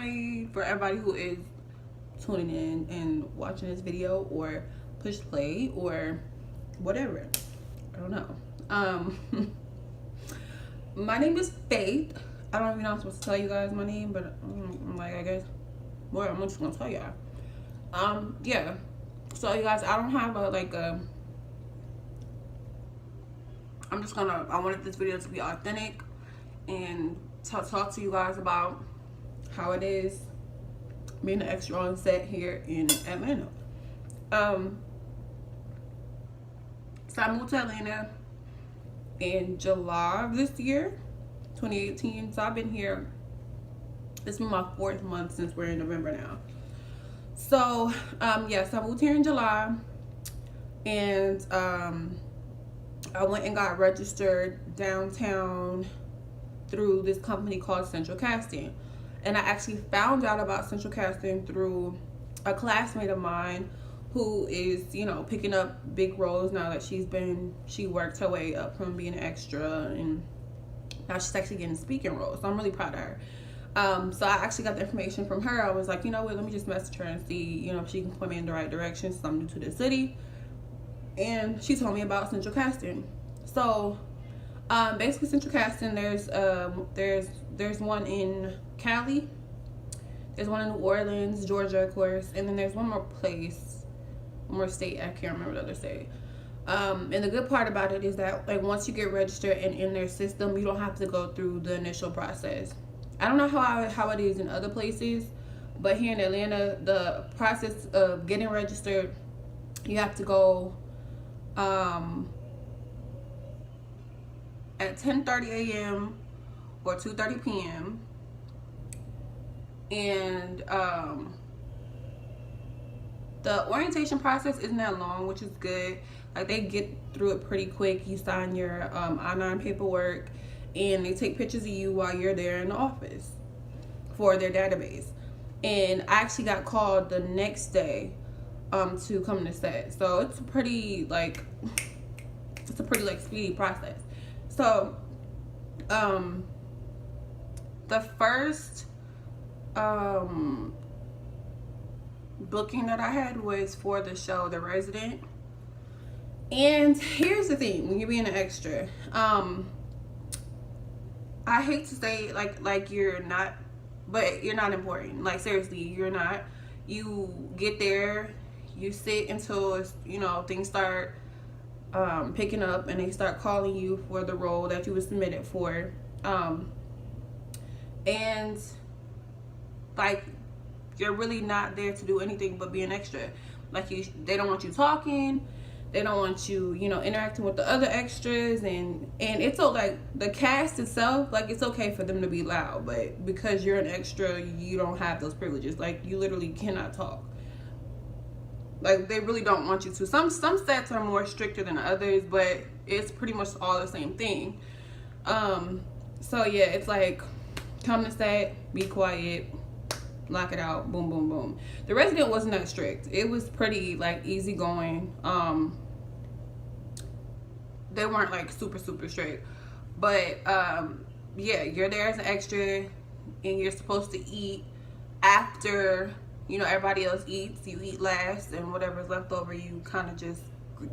Hi for everybody who is tuning in and watching this video or push play or whatever. I don't know. My name is Faith. I don't even know if I'm supposed to tell you guys my name, but I'm like, I guess, well, I'm just gonna tell y'all. Yeah. So you guys, I don't have I wanted this video to be authentic and talk to you guys about how it is being an extra on set here in Atlanta. So I moved to Atlanta in July of this year, 2018. So I've been here, this is my 4th month since we're in November now. So yes, I moved here in July, and I went and got registered downtown through this company called Central Casting. And I actually found out about Central Casting through a classmate of mine who is, you know, picking up big roles now that she worked her way up from being an extra, and now she's actually getting speaking roles. So I'm really proud of her. So I actually got the information from her. I was like, you know what, let me just message her and see, you know, if she can point me in the right direction since I'm new to the city. And she told me about Central Casting. So basically Central Casting, there's one in Cali, there's one in New Orleans, Georgia, of course, and then there's one more state, I can't remember the other state. And the good part about it is that, like, once you get registered and in their system, you don't have to go through the initial process. I don't know how it is in other places, but here in Atlanta, the process of getting registered, you have to go at 10:30 a.m. or 2:30 p.m. and the orientation process isn't that long, which is good. Like, they get through it pretty quick. You sign your I-9 paperwork, and they take pictures of you while you're there in the office for their database. And I actually got called the next day to come to set. So it's a pretty speedy process. So the first booking that I had was for the show The Resident. And here's the thing, when you're being an extra, I hate to say like you're not, but you're not important. Like, seriously, you're not. You get there, you sit until it's, you know, things start picking up and they start calling you for the role that you were submitted for. And like, you're really not there to do anything but be an extra. Like, they don't want you talking, they don't want you, you know, interacting with the other extras, and it's so, like, the cast itself, like, it's okay for them to be loud, but because you're an extra, you don't have those privileges. Like, you literally cannot talk. Like, they really don't want you to. Some sets are more stricter than others, but it's pretty much all the same thing. So yeah, it's like, come to set, be quiet, lock it out, boom, boom, boom. The Resident wasn't that strict. It was pretty, like, easygoing. They weren't, like, super strict. But yeah, you're there as an extra, and you're supposed to eat after, you know, everybody else eats. You eat last, and whatever's left over you kind of just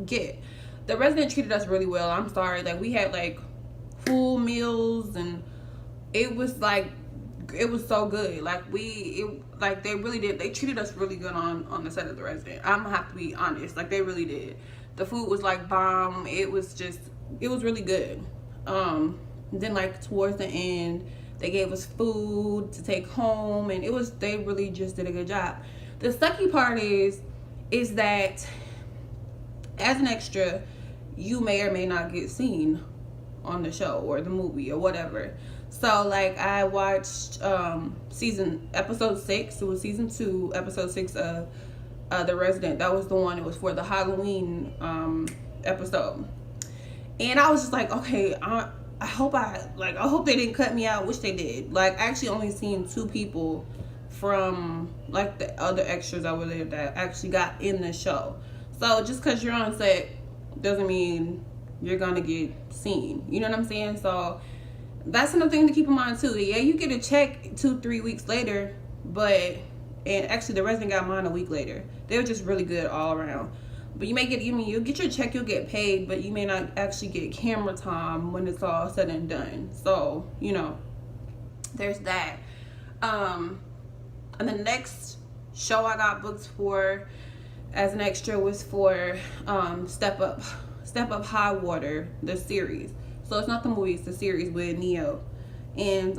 get. The Resident treated us really well. I'm sorry, like, we had, like, full meals, and it was like, it was so good. Like, they really did. They treated us really good on the set of The Resident. I'm gonna have to be honest. Like, they really did. The food was, like, bomb. It was really good. Then, like, towards the end, they gave us food to take home, and they really just did a good job. The sucky part is that as an extra, you may or may not get seen on the show or the movie or whatever. So, like, I watched episode 6. It was season 2, episode 6 of The Resident. That was the one. It was for the Halloween episode. And I was just like, okay, I hope they didn't cut me out, which they did. Like, I actually only seen 2 people from, like, the other extras over there that actually got in the show. So just because you're on set doesn't mean you're gonna get seen. You know what I'm saying? So that's another thing to keep in mind too. Yeah, you get a check 2-3 weeks later, And actually the resident got mine a week later. They were just really good all around. But you may get, you'll get your check, you'll get paid, but you may not actually get camera time when it's all said and done. So, you know, there's that. And the next show I got booked for as an extra was for Step Up High Water, the series. So it's not the movie, it's the series with Neo. And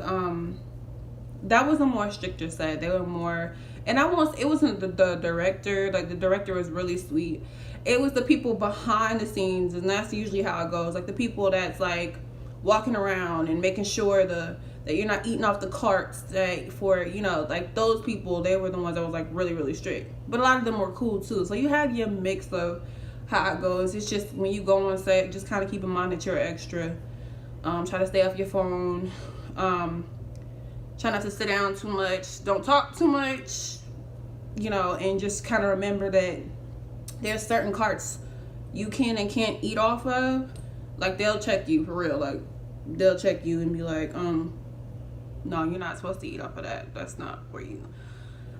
that was a more stricter set. They were more, and it wasn't the director. Like, the director was really sweet. It was the people behind the scenes, and that's usually how it goes. Like, the people that's like walking around and making sure that you're not eating off the carts, like those people, they were the ones that was like really, really strict. But a lot of them were cool too. So you have your mix of how it goes. It's just when you go on set, just kind of keep in mind that you're extra. Try to stay off your phone. Try not to sit down too much. Don't talk too much. You know, and just kind of remember that there's certain carts you can and can't eat off of. Like, they'll check you for real. Like, they'll check you and be like, no, you're not supposed to eat off of that. That's not for you.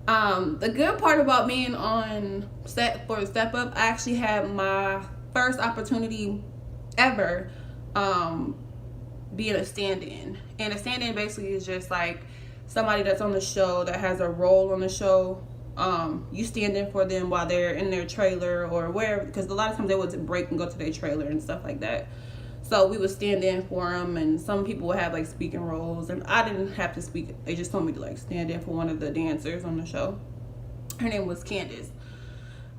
The good part about being on set for Step Up, I actually had my first opportunity ever being a stand-in. And a stand-in basically is just like somebody that's on the show that has a role on the show. You stand in for them while they're in their trailer or wherever, because a lot of times they would break and go to their trailer and stuff like that. So we would stand in for them, and some people would have like speaking roles, and I didn't have to speak. They just told me to like stand in for one of the dancers on the show. Her name was Candace.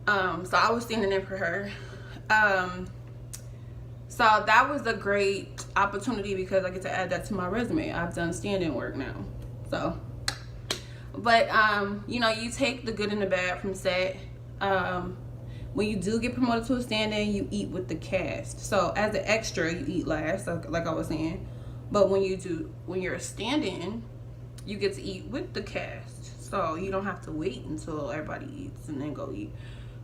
So I was standing in for her. So that was a great opportunity because I get to add that to my resume. I've done stand-in work now. So, but you know, you take the good and the bad from set. When you do get promoted to a stand-in, you eat with the cast. So as an extra, you eat last, like I was saying. But when you're a stand-in, you get to eat with the cast. So you don't have to wait until everybody eats and then go eat.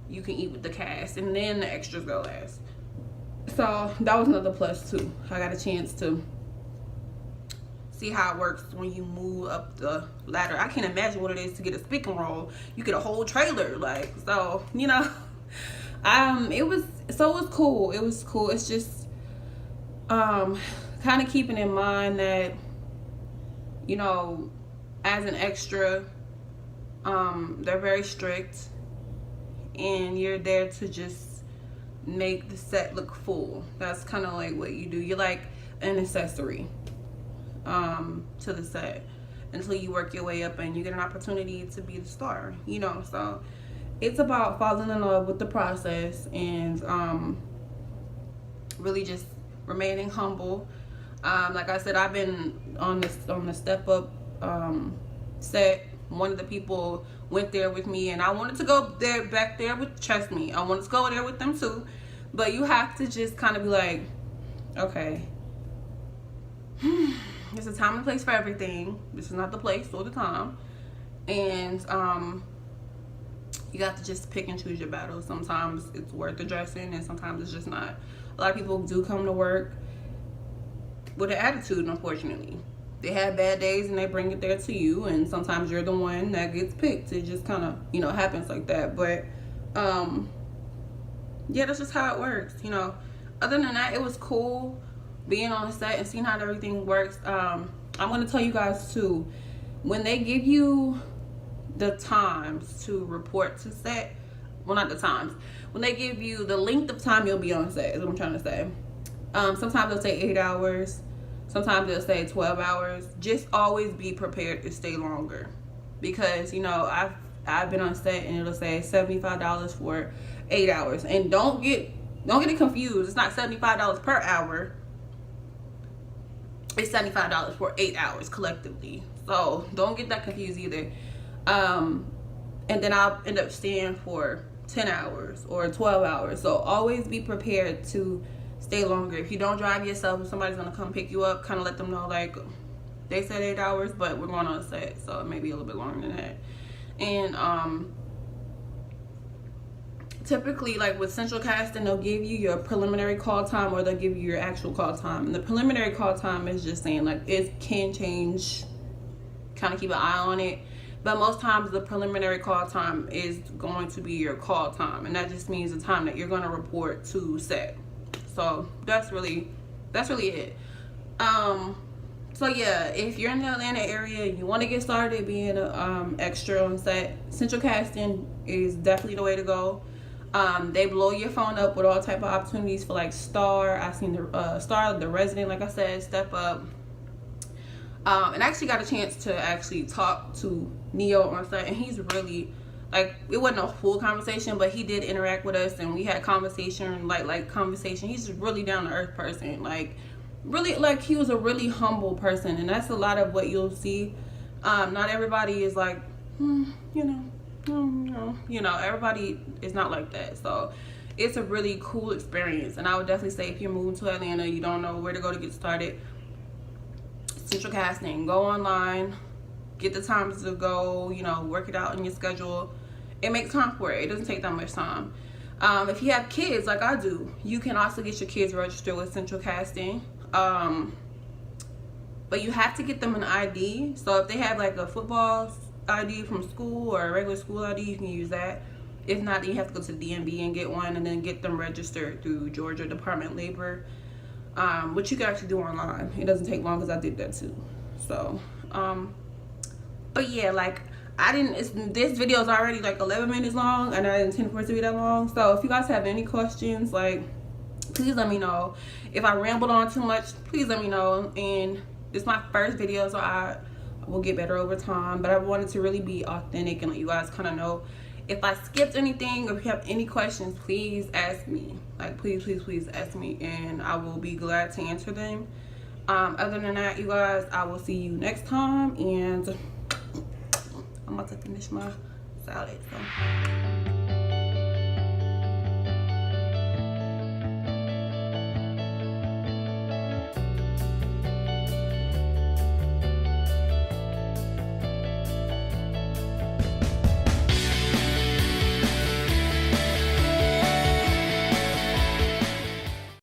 You can eat with the cast, and then the extras go last. So that was another plus too. I got a chance to see how it works when you move up the ladder. I can't imagine what it is to get a speaking role. You get a whole trailer, like, so, you know. It was cool. It was cool. It's just kind of keeping in mind that, you know, as an extra, they're very strict, and you're there to just make the set look full. That's kind of like what you do. You're like an accessory to the set until you work your way up and you get an opportunity to be the star, you know. So it's about falling in love with the process and really just remaining humble. Like I said, I've been on the Step Up set. One of the people went there with me, and I wanted to go back there with, trust me, I wanted to go there with them too. But you have to just kind of be like, okay, there's a time and place for everything. This is not the place or the time. And you got to just pick and choose your battles. Sometimes it's worth addressing, and sometimes it's just not. A lot of people do come to work with an attitude, unfortunately. They have bad days and they bring it there to you, and sometimes you're the one that gets picked. It just kind of, you know, happens like that. But yeah, that's just how it works, you know. Other than that, it was cool being on the set and seeing how everything works. I'm going to tell you guys too, when they give you the times to report to set, well, not the times, when they give you the length of time you'll be on set, is what I'm trying to say. Sometimes they'll say 8 hours, sometimes they'll say 12 hours. Just always be prepared to stay longer, because, you know, I've been on set and it'll say $75 for 8 hours. And don't get it confused. It's not $75 per hour. It's $75 for 8 hours collectively. So don't get that confused either. And then I'll end up staying for 10 hours or 12 hours. So always be prepared to stay longer. If you don't drive yourself, if somebody's gonna come pick you up, kind of let them know, like, they said 8 hours, but we're going on a set, so it may be a little bit longer than that. And typically, like with central casting, they'll give you your preliminary call time, or they'll give you your actual call time. And the preliminary call time is just saying, like, it can change, kind of keep an eye on it. but most times the preliminary call time is going to be your call time, and that just means the time that you're going to report to set. So that's really it. So yeah, if you're in the Atlanta area and you want to get started being an extra on set, Central Casting is definitely the way to go. They blow your phone up with all type of opportunities for like Star. I've seen the Star, The Resident, like I said, Step Up. And I actually got a chance to actually talk to Neo on set, and he's really, like, it wasn't a full conversation, but he did interact with us, and we had conversation, like conversation. He's just really down to earth person, like really, like he was a really humble person, and that's a lot of what you'll see. Not everybody is like, everybody is not like that. So it's a really cool experience, and I would definitely say if you're moving to Atlanta, you don't know where to go to get started, Central Casting, go online, get the times to go, work it out in your schedule, and make time for it. It doesn't take that much time. If you have kids like I do, you can also get your kids registered with Central Casting. But you have to get them an ID. So if they have like a football ID from school or a regular school ID, you can use that. If not, then you have to go to the DMV and get one, and then get them registered through Georgia Department of Labor, which you can actually do online. It doesn't take long because I did that too. So but yeah, like this video is already like 11 minutes long, and I didn't intend for it to be that long. So if you guys have any questions, like, please let me know. If I rambled on too much, please let me know. And this is my first video, so I will get better over time, but I wanted to really be authentic and let you guys kind of know. If I skipped anything, or if you have any questions, please ask me. Like, please ask me, and I will be glad to answer them. Other than that, you guys, I will see you next time, and I'm about to finish my salad. So.